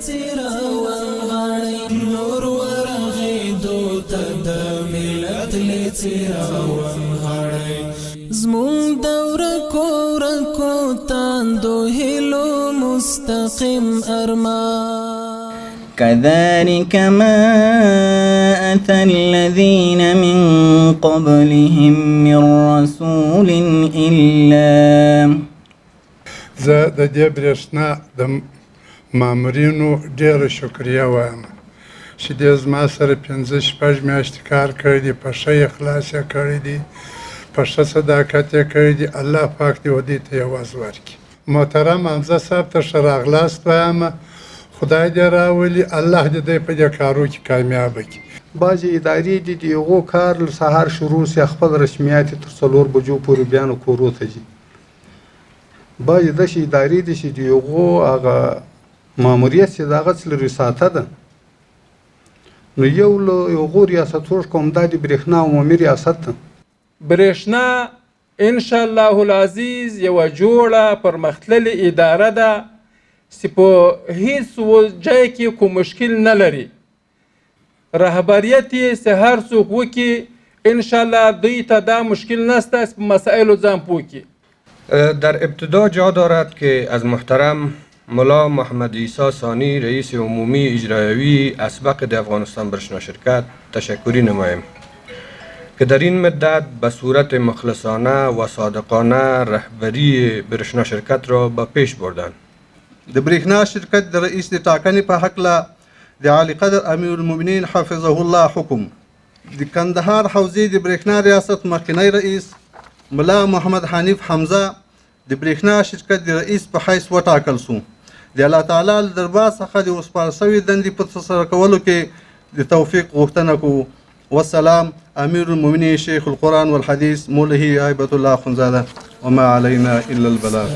څراوان غاړي نور ورغېدو ته د ملت له څراوان غاړي زمونږ د ورکو تاندو هیلو مستقیم ارمان كذلك ما أتى الذين من قبلهم من رسول إلا زه د دې برېښنا د مامورینو ډېره شکریه وایم چې دې زما سره 5-6 میاشتې کار کړی دی په ښه اخلاص یې کړی دی په ښه صداقت یې کړی دی الله پاک دې ودې ته یوازې ورکړي محترم حمزه صاحب ته ښه راغلاست وایم خدای دې راولي الله دې دی په دې کارو کې کامیابه کړي بعضې ادارې دي د هغو کار له سهار شروع سي خپل رسمیات تر 4 بجو پورې بیا نو کورو ته ځي بعضې داسې ادارې دي چې د هغو هغه ماموریت چې د هغه څه لري ساته ده نو یو له هغو ریاستونو کوم دا د برېښنا عمومي ریاست ده برېښنا انشاءالله العزیز یوه جوړه پرمختللې اداره ده چې په هیڅ ځای کې کوم مشکل نه لري رهبریت یې چې هر څوک وکړي انشاءالله دوی ته دا مشکل نسته چې په مسائلو ځان پوه کړي در ابتدا جا دارد که از محترم ملا محمد عیسی ثانی رئیس عمومی اجرایی اسبق د افغانستان برشنا شرکت تشکری نماییم که در این مدت به صورت مخلصانه و صادقانه رهبری برشنا شرکت را به پیش بردند. د برېښنا شرکت د رئیس د ټاکنې په هکله د عالی قدر امیر المؤمنین حفظه الله حکم د کندهار حوزې د برېښنا ریاست مخکنی رئیس ملا محمد حنیف حمزه د برېښنا شرکت د رئیس په حیث وټاکل سو د الله تعالی له دربار څخه د وسپارل سوي دندې په ترسره کولو کې د توفیق غوښتنه کوو والسلام امیر المؤمنین شیخ القرآن والحدیث مولوی هیبت الله اخندزاده وما علينا الا البلاغ